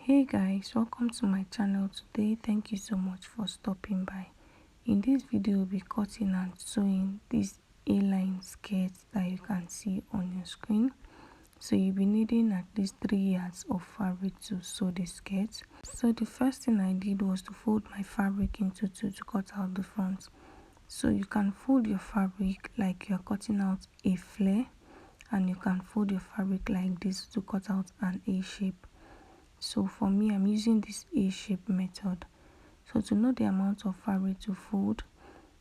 Hey guys, welcome to my channel. Today thank you so much for stopping by. In this video we'll be cutting and sewing this A-line skirt that you can see on your screen. So you'll be needing at least 3 yards of fabric to sew the skirt. So the first thing I did was to fold my fabric into two to cut out the front. So you can fold your fabric like you're cutting out a flare, and you can fold your fabric like this to cut out an A shape. So for me, I'm using this A-shape method. So to know the amount of fabric to fold,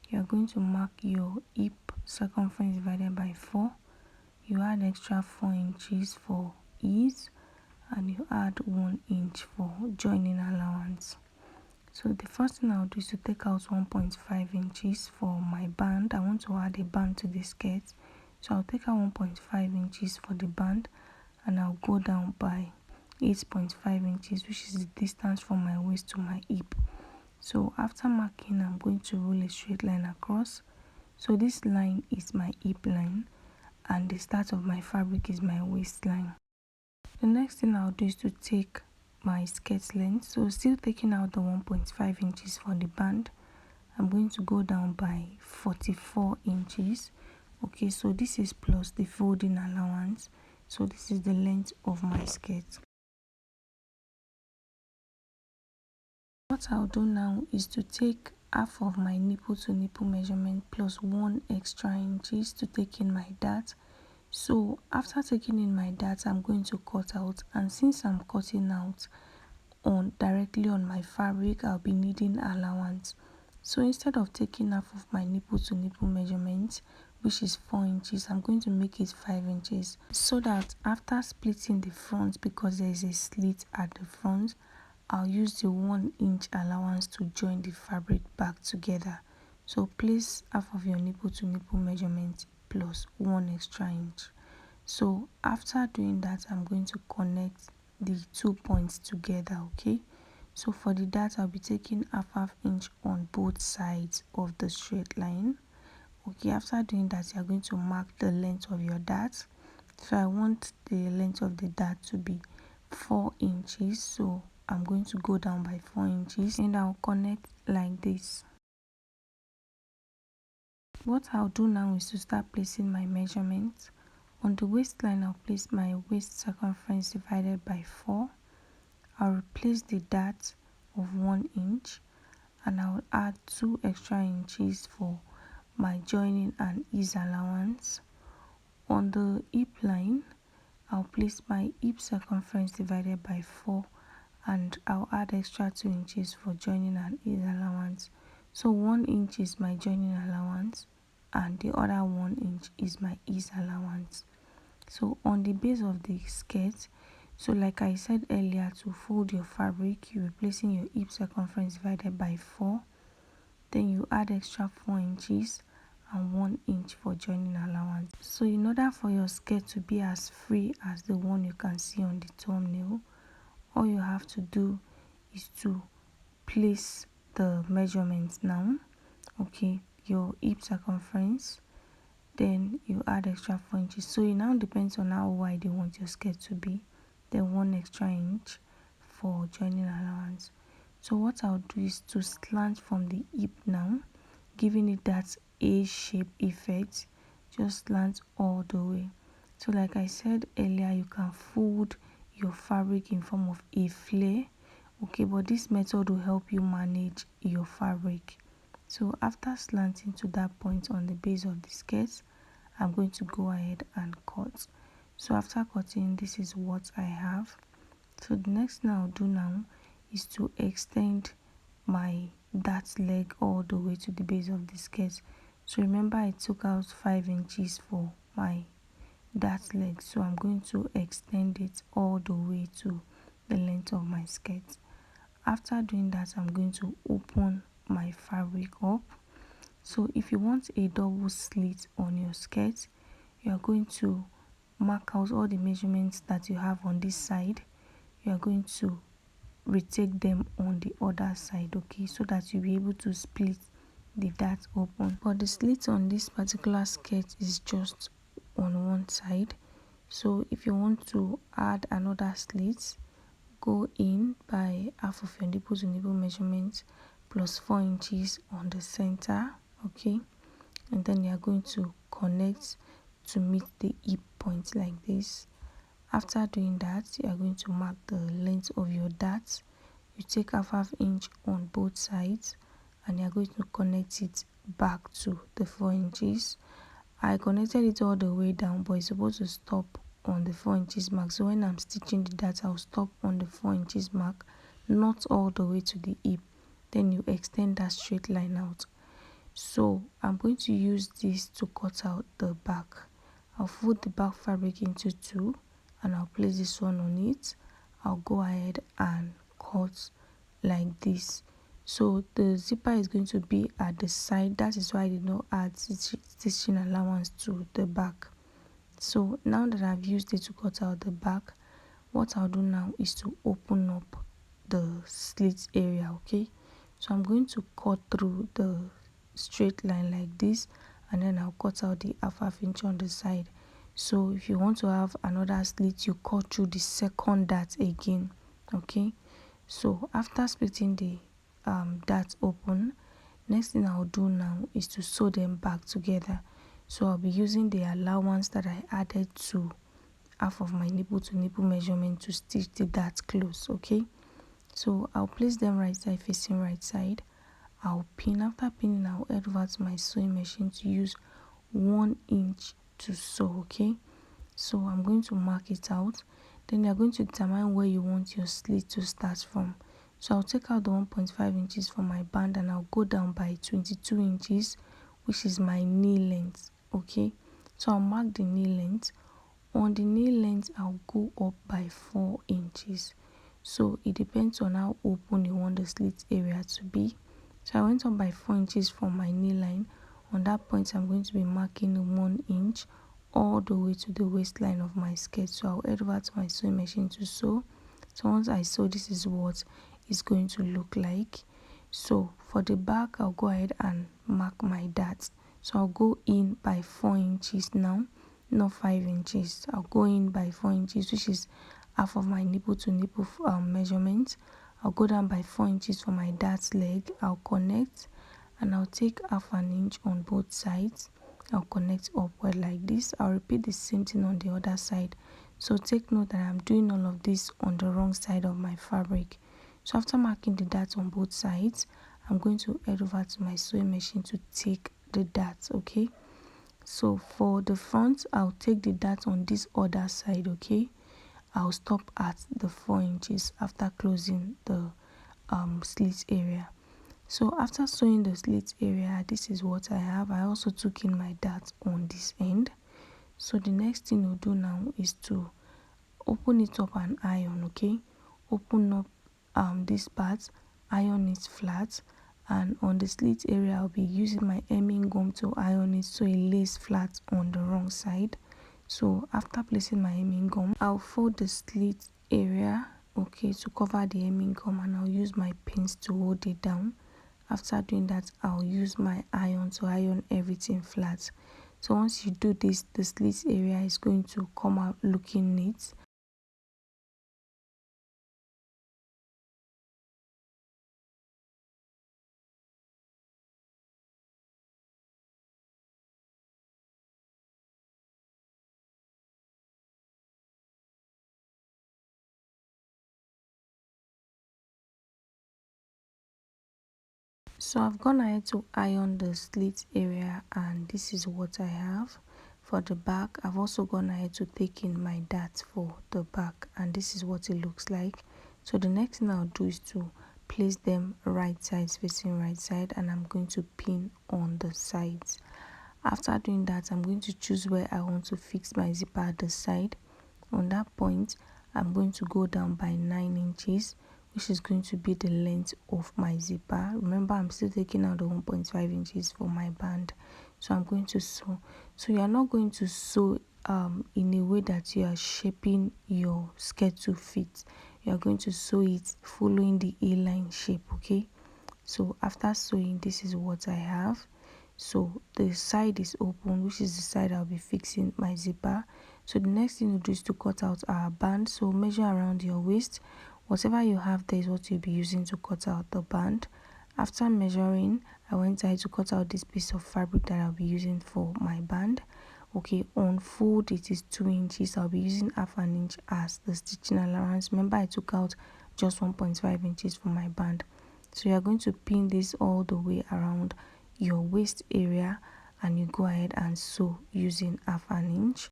you are going to mark your hip circumference divided by 4. You add extra 4 inches for ease, and you add 1 inch for joining allowance. So the first thing I'll do is to take out 1.5 inches for my band. I want to add a band to the skirt. So I'll take out 1.5 inches for the band, and I'll go down by 8.5 inches, which is the distance from my waist to my hip. So after marking, I'm going to roll a straight line across. So this line is my hip line, and the start of my fabric is my waistline. The next thing I'll do is to take my skirt length. So still taking out the 1.5 inches for the band, I'm going to go down by 44 inches. Okay, so this is plus the folding allowance. So this is the length of my skirt. What I'll do now is to take half of my nipple to nipple measurement plus 1 extra inches to take in my dart. So after taking in my dart, I'm going to cut out, and since I'm cutting out directly on my fabric, I'll be needing allowance. So instead of taking half of my nipple to nipple measurement, which is 4 inches, I'm going to make it 5 inches, so that after splitting the front, because there is a slit at the front, I'll use the 1 inch allowance to join the fabric back together. So place half of your nipple to nipple measurement plus 1 extra inch. So after doing that, I'm going to connect the 2 points together. Okay, so for the dart, I'll be taking half inch on both sides of the straight line. Okay, after doing that, you're going to mark the length of your dart. So I want the length of the dart to be 4 inches, so I'm going to go down by 4 inches, and I'll connect like this. What I'll do now is to start placing my measurements. On the waistline, I'll place my waist circumference divided by 4. I'll replace the dart of 1 inch, and I'll add 2 extra inches for my joining and ease allowance. On the hip line, I'll place my hip circumference divided by 4, and I'll add extra 2 inches for joining and ease allowance. So 1 inch is my joining allowance, and the other 1 inch is my ease allowance. So on the base of the skirt, so like I said earlier, to fold your fabric, you're replacing your hip circumference divided by 4. Then you add extra 4 inches and 1 inch for joining allowance. So in order for your skirt to be as free as the one you can see on the thumbnail, all you have to do is to place the measurements now. Okay, your hip circumference, then you add extra 4 inches. So it now depends on how wide you want your skirt to be, then 1 extra inch for joining allowance. So what I'll do is to slant from the hip now, giving it that A shape effect. Just slant all the way. So like I said earlier, you can fold your fabric in form of a flare. Okay, but this method will help you manage your fabric. So after slanting to that point on the base of the skirt, I'm going to go ahead and cut. So after cutting, this is what I have. So the next thing I'll do now is to extend my dart leg all the way to the base of the skirt. So remember, I took out 5 inches for my dart leg, so I'm going to extend it all the way to the length of my skirt. After doing that, I'm going to open my fabric up. So if you want a double slit on your skirt, you are going to mark out all the measurements that you have on this side. You are going to retake them on the other side, okay, so that you'll be able to split the dart open. But the slit on this particular skirt is just on one side. So if you want to add another slit, go in by half of your nipple to nipple measurement plus 4 inches on the center, okay, and then you are going to connect to meet the hip point like this. After doing that, you are going to mark the length of your dart. You take half inch on both sides and you are going to connect it back to the 4 inches. I connected it all the way down, but it's supposed to stop on the 4 inches mark. So when I'm stitching the dart, I'll stop on the 4 inches mark, not all the way to the hip. Then you extend that straight line out. So I'm going to use this to cut out the back. I'll fold the back fabric into two and I'll place this one on it. I'll go ahead and cut like this. So the zipper is going to be at the side. That is why I did not add stitching allowance to the back. So now that I've used it to cut out the back, what I'll do now is to open up the slit area, okay? So I'm going to cut through the straight line like this, and then I'll cut out the half inch on the side. So if you want to have another slit, you cut through the second dart again, okay? So after splitting the dart open, next thing I'll do now is to sew them back together. So I'll be using the allowance that I added to half of my nipple to nipple measurement to stitch the dart close, okay? So I'll place them right side facing right side. I'll pin. After pinning, I'll head over to my sewing machine to use 1 inch to sew, okay? So I'm going to mark it out. Then you're going to determine where you want your slit to start from. So I'll take out the 1.5 inches from my band and I'll go down by 22 inches, which is my knee length, okay? So I'll mark the knee length. On the knee length, I'll go up by 4 inches. So it depends on how open you want the slit area to be. So I went up by 4 inches from my knee line. On that point, I'm going to be marking 1 inch all the way to the waistline of my skirt. So I'll head over to my sewing machine to sew. So once I sew, this is what it's going to look like. So for the back, I'll go ahead and mark my darts. So I'll go in by 4 inches now, not 5 inches. I'll go in by 4 inches, which is half of my nipple to nipple measurement. I'll go down by 4 inches for my dart leg. I'll connect and I'll take half an inch on both sides. I'll connect upward like this. I'll repeat the same thing on the other side. So take note that I'm doing all of this on the wrong side of my fabric. So after marking the darts on both sides, I'm going to head over to my sewing machine to take the darts, okay? So for the front, I'll take the dart on this other side, okay? I'll stop at the 4 inches after closing the slit area. So after sewing the slit area, this is what I have. I also took in my dart on this end. So the next thing we'll do now is to open it up and iron, okay? Open up this part, iron it flat, and on the slit area I'll be using my hemming gum to iron it so it lays flat on the wrong side. So after placing my hemming gum, I'll fold the slit area, okay, to cover the hemming gum, and I'll use my pins to hold it down. After doing that, I'll use my iron to iron everything flat. So once you do this, the slit area is going to come out looking neat. So I've gone ahead to iron the slit area, and this is what I have. For the back, I've also gone ahead to take in my dart for the back, and this is what it looks like. So the next thing I'll do is to place them right sides facing right side, and I'm going to pin on the sides. After doing that, I'm going to choose where I want to fix my zipper at the side. On that point, I'm going to go down by 9 inches, which is going to be the length of my zipper. Remember, I'm still taking out the 1.5 inches for my band. So I'm going to sew. So you are not going to sew in a way that you are shaping your skirt to fit. You are going to sew it following the A-line shape, okay? So after sewing, this is what I have. So the side is open, which is the side I'll be fixing my zipper. So the next thing we'll do is to cut out our band. So measure around your waist. whatever you have there is what you'll be using to cut out the band. After measuring, I went ahead to cut out this piece of fabric that I'll be using for my band. Okay, on fold it is 2 inches. I'll be using half an inch as the stitching allowance. Remember, I took out just 1.5 inches for my band. So you are going to pin this all the way around your waist area, and you go ahead and sew using half an inch.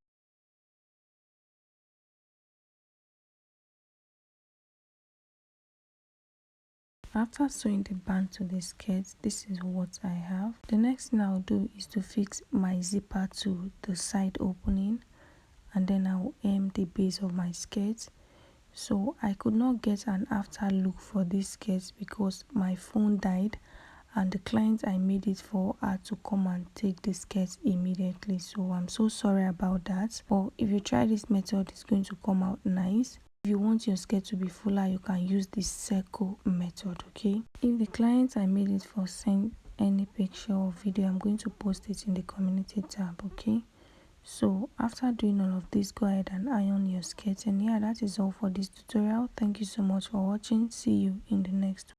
After sewing the band to the skirt, this is what I have. The next thing I'll do is to fix my zipper to the side opening, and then I'll hem the base of my skirt. So I could not get an after look for this skirt because my phone died, and the client I made it for had to come and take the skirt immediately. So I'm so sorry about that. But if you try this method, it's going to come out nice. If you want your skirt to be fuller, you can use this circle method. Okay, if the client I made it for send any picture or video, I'm going to post it in the community tab. Okay, so after doing all of this, go ahead and iron your skirt. And yeah, that is all for this tutorial. Thank you so much for watching. See you in the next one.